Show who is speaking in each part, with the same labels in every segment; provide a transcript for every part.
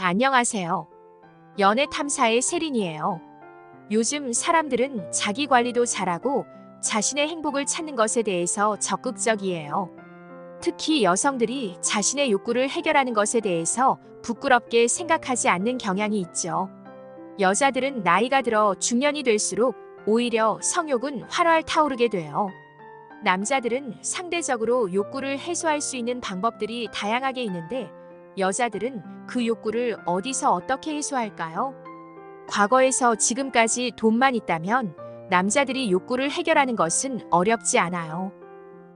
Speaker 1: 안녕하세요. 연애 탐사의 세린이에요. 요즘 사람들은 자기 관리도 잘하고 자신의 행복을 찾는 것에 대해서 적극적이에요. 특히 여성들이 자신의 욕구를 해결하는 것에 대해서 부끄럽게 생각하지 않는 경향이 있죠. 여자들은 나이가 들어 중년이 될수록 오히려 성욕은 활활 타오르게 돼요. 남자들은 상대적으로 욕구를 해소할 수 있는 방법들이 다양하게 있는데 여자들은 그 욕구를 어디서 어떻게 해소할까요? 과거에서 지금까지 돈만 있다면 남자들이 욕구를 해결하는 것은 어렵지 않아요.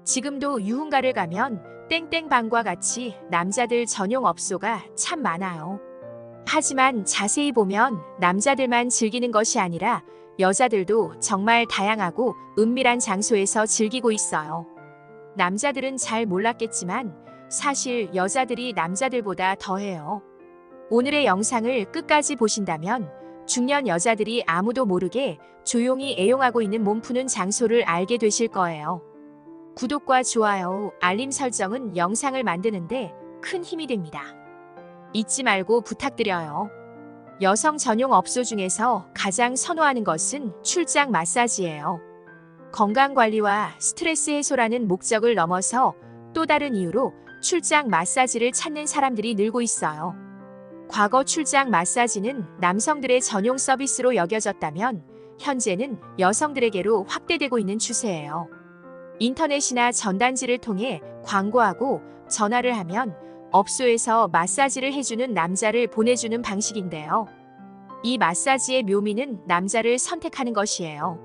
Speaker 1: 지금도 유흥가를 가면 땡땡방과 같이 남자들 전용 업소가 참 많아요. 하지만 자세히 보면 남자들만 즐기는 것이 아니라 여자들도 정말 다양하고 은밀한 장소에서 즐기고 있어요. 남자들은 잘 몰랐겠지만 사실 여자들이 남자들보다 더해요. 오늘의 영상을 끝까지 보신다면 중년 여자들이 아무도 모르게 조용히 애용하고 있는 몸 푸는 장소를 알게 되실 거예요. 구독과 좋아요, 알림 설정은 영상을 만드는데 큰 힘이 됩니다. 잊지 말고 부탁드려요. 여성 전용 업소 중에서 가장 선호하는 것은 출장 마사지예요. 건강관리와 스트레스 해소라는 목적을 넘어서 또 다른 이유로 출장 마사지를 찾는 사람들이 늘고 있어요. 과거 출장 마사지는 남성들의 전용 서비스로 여겨졌다면 현재는 여성들에게로 확대되고 있는 추세예요. 인터넷이나 전단지를 통해 광고하고 전화를 하면 업소에서 마사지를 해주는 남자를 보내주는 방식인데요. 이 마사지의 묘미는 남자를 선택하는 것이에요.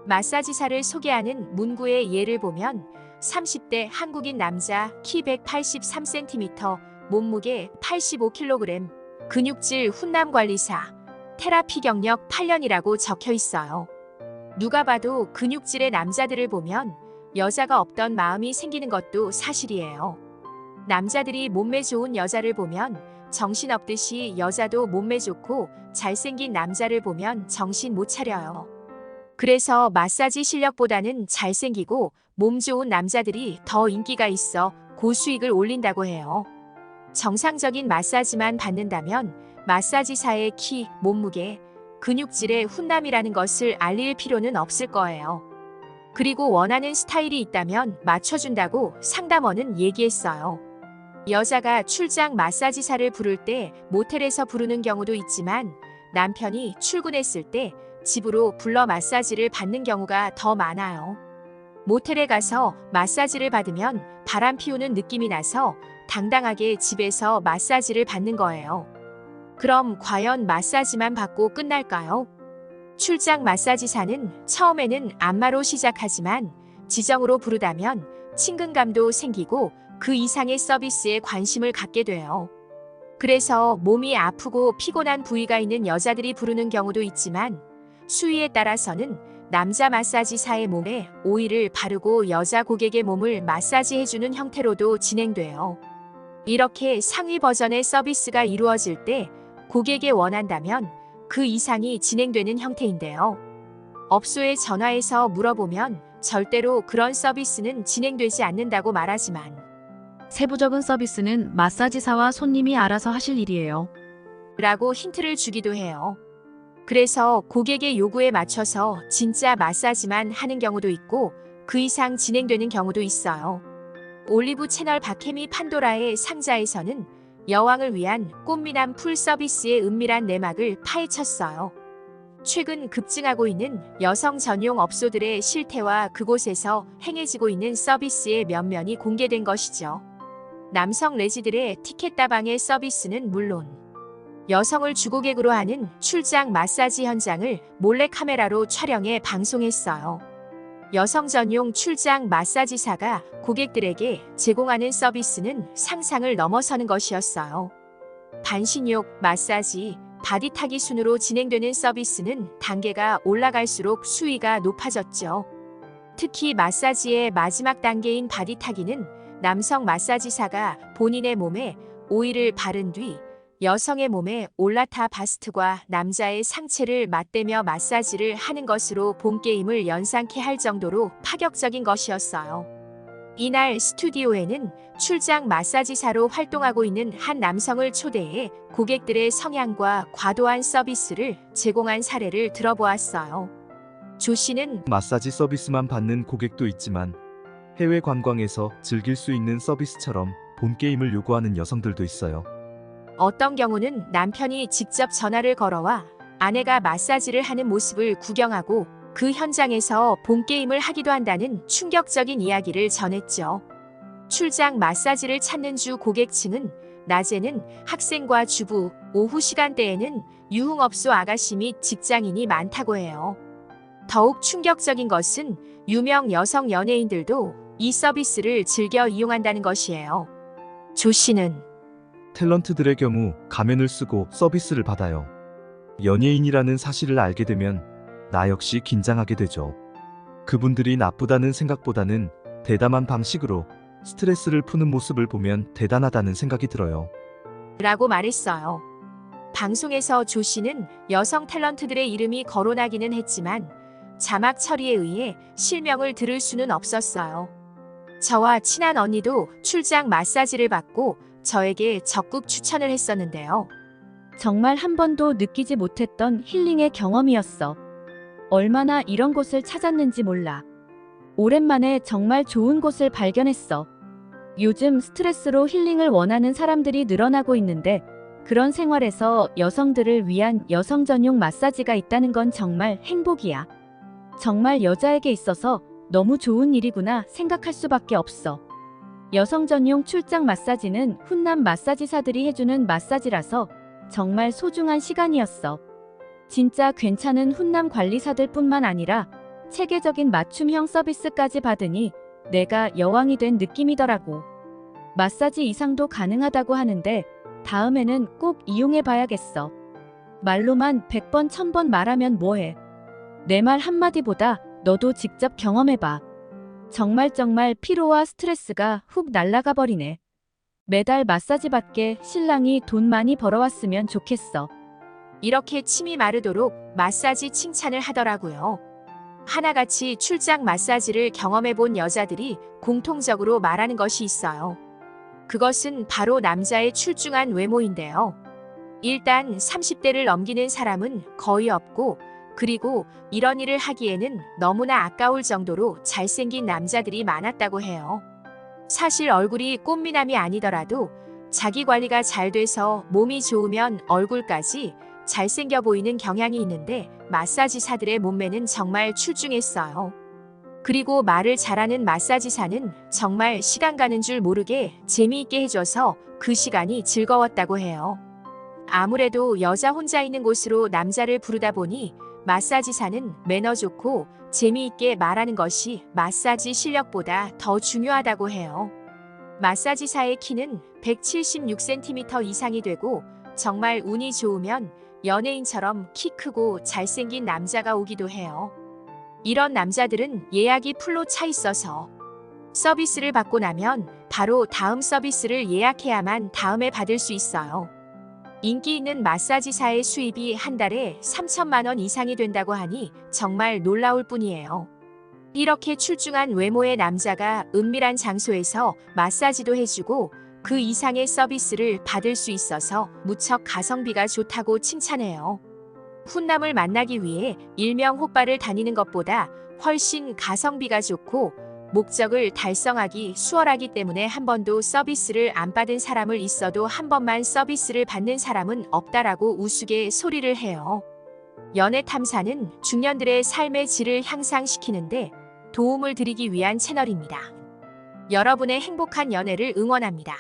Speaker 1: 마사지사를 소개하는 문구의 예를 보면 30대 한국인 남자, 키 183cm, 몸무게 85kg, 근육질 훈남관리사, 테라피 경력 8년이라고 적혀 있어요. 누가 봐도 근육질의 남자들을 보면 여자가 없던 마음이 생기는 것도 사실이에요. 남자들이 몸매 좋은 여자를 보면 정신없듯이 여자도 몸매 좋고 잘생긴 남자를 보면 정신 못 차려요. 그래서 마사지 실력보다는 잘생기고 몸 좋은 남자들이 더 인기가 있어 고수익을 올린다고 해요. 정상적인 마사지만 받는다면 마사지사의 키, 몸무게, 근육질의 훈남이라는 것을 알릴 필요는 없을 거예요. 그리고 원하는 스타일이 있다면 맞춰준다고 상담원은 얘기했어요. 여자가 출장 마사지사를 부를 때 모텔에서 부르는 경우도 있지만 남편이 출근했을 때 집으로 불러 마사지를 받는 경우가 더 많아요. 모텔에 가서 마사지를 받으면 바람 피우는 느낌이 나서 당당하게 집에서 마사지를 받는 거예요. 그럼 과연 마사지만 받고 끝날까요? 출장 마사지사는 처음에는 안마로 시작하지만 지정으로 부르다면 친근감도 생기고 그 이상의 서비스에 관심을 갖게 돼요. 그래서 몸이 아프고 피곤한 부위가 있는 여자들이 부르는 경우도 있지만 수위에 따라서는 남자 마사지사의 몸에 오일을 바르고 여자 고객의 몸을 마사지해주는 형태로도 진행돼요. 이렇게 상위 버전의 서비스가 이루어질 때 고객이 원한다면 그 이상이 진행되는 형태인데요. 업소에 전화해서 물어보면 절대로 그런 서비스는 진행되지 않는다고 말하지만
Speaker 2: 세부적인 서비스는 마사지사와 손님이 알아서 하실 일이에요.
Speaker 1: 라고 힌트를 주기도 해요. 그래서 고객의 요구에 맞춰서 진짜 마사지만 하는 경우도 있고 그 이상 진행되는 경우도 있어요. 올리브 채널 박혜미 판도라의 상자에서는 여왕을 위한 꽃미남 풀 서비스의 은밀한 내막을 파헤쳤어요. 최근 급증하고 있는 여성 전용 업소들의 실태와 그곳에서 행해지고 있는 서비스의 면면이 공개된 것이죠. 남성 레지들의 티켓 다방의 서비스는 물론 여성을 주고객으로 하는 출장 마사지 현장을 몰래카메라로 촬영해 방송했어요. 여성 전용 출장 마사지사가 고객들에게 제공하는 서비스는 상상을 넘어서는 것이었어요. 반신욕, 마사지, 바디타기 순으로 진행되는 서비스는 단계가 올라갈수록 수위가 높아졌죠. 특히 마사지의 마지막 단계인 바디타기는 남성 마사지사가 본인의 몸에 오일을 바른 뒤 여성의 몸에 올라타 바스트과 남자의 상체를 맞대며 마사지를 하는 것으로 본 게임을 연상케 할 정도로 파격적인 것이었어요. 이날 스튜디오에는 출장 마사지사로 활동하고 있는 한 남성을 초대해 고객들의 성향과 과도한 서비스를 제공한 사례를 들어보았어요. 조 씨는
Speaker 3: 마사지 서비스만 받는 고객도 있지만 해외 관광에서 즐길 수 있는 서비스처럼 본게임을 요구하는 여성들도 있어요.
Speaker 1: 어떤 경우는 남편이 직접 전화를 걸어와 아내가 마사지를 하는 모습을 구경하고 그 현장에서 본게임을 하기도 한다는 충격적인 이야기를 전했죠. 출장 마사지를 찾는 주 고객층은 낮에는 학생과 주부, 오후 시간대에는 유흥업소 아가씨 및 직장인이 많다고 해요. 더욱 충격적인 것은 유명 여성 연예인들도 이 서비스를 즐겨 이용한다는 것이에요. 조 씨는
Speaker 3: 탤런트들의 경우 가면을 쓰고 서비스를 받아요. 연예인이라는 사실을 알게 되면 나 역시 긴장하게 되죠. 그분들이 나쁘다는 생각보다는 대담한 방식으로 스트레스를 푸는 모습을 보면 대단하다는 생각이 들어요.
Speaker 1: 라고 말했어요. 방송에서 조 씨는 여성 탤런트들의 이름이 거론하기는 했지만 자막 처리에 의해 실명을 들을 수는 없었어요. 저와 친한 언니도 출장 마사지를 받고 저에게 적극 추천을 했었는데요.
Speaker 2: 정말 한 번도 느끼지 못했던 힐링의 경험이었어. 얼마나 이런 곳을 찾았는지 몰라. 오랜만에 정말 좋은 곳을 발견했어. 요즘 스트레스로 힐링을 원하는 사람들이 늘어나고 있는데 그런 생활에서 여성들을 위한 여성 전용 마사지가 있다는 건 정말 행복이야. 정말 여자에게 있어서 너무 좋은 일이구나 생각할 수밖에 없어. 여성 전용 출장 마사지는 훈남 마사지사들이 해주는 마사지라서 정말 소중한 시간이었어. 진짜 괜찮은 훈남 관리사들 뿐만 아니라 체계적인 맞춤형 서비스까지 받으니 내가 여왕이 된 느낌이더라고. 마사지 이상도 가능하다고 하는데 다음에는 꼭 이용해 봐야겠어. 말로만 100번 1000번 말하면 뭐해. 내 말 한마디보다 너도 직접 경험해봐. 정말 피로와 스트레스가 훅 날아가 버리네. 매달 마사지 받게 신랑이 돈 많이 벌어왔으면 좋겠어.
Speaker 1: 이렇게 침이 마르도록 마사지 칭찬을 하더라고요. 하나같이 출장 마사지를 경험해본 여자들이 공통적으로 말하는 것이 있어요. 그것은 바로 남자의 출중한 외모인데요. 일단 30대를 넘기는 사람은 거의 없고, 그리고 이런 일을 하기에는 너무나 아까울 정도로 잘생긴 남자들이 많았다고 해요. 사실 얼굴이 꽃미남이 아니더라도 자기 관리가 잘 돼서 몸이 좋으면 얼굴까지 잘생겨 보이는 경향이 있는데 마사지사들의 몸매는 정말 출중했어요. 그리고 말을 잘하는 마사지사는 정말 시간 가는 줄 모르게 재미있게 해줘서 그 시간이 즐거웠다고 해요. 아무래도 여자 혼자 있는 곳으로 남자를 부르다 보니 마사지사는 매너 좋고 재미있게 말하는 것이 마사지 실력보다 더 중요하다고 해요. 마사지사의 키는 176cm 이상이 되고 정말 운이 좋으면 연예인처럼 키 크고 잘생긴 남자가 오기도 해요. 이런 남자들은 예약이 풀로 차 있어서 서비스를 받고 나면 바로 다음 서비스를 예약해야만 다음에 받을 수 있어요. 인기 있는 마사지사의 수입이 한 달에 3천만 원 이상이 된다고 하니 정말 놀라울 뿐이에요. 이렇게 출중한 외모의 남자가 은밀한 장소에서 마사지도 해주고 그 이상의 서비스를 받을 수 있어서 무척 가성비가 좋다고 칭찬해요. 훈남을 만나기 위해 일명 호빠를 다니는 것보다 훨씬 가성비가 좋고 목적을 달성하기 수월하기 때문에 한 번도 서비스를 안 받은 사람을 있어도 한 번만 서비스를 받는 사람은 없다라고 우스개 소리를 해요. 연애 탐사는 중년들의 삶의 질을 향상시키는데 도움을 드리기 위한 채널입니다. 여러분의 행복한 연애를 응원합니다.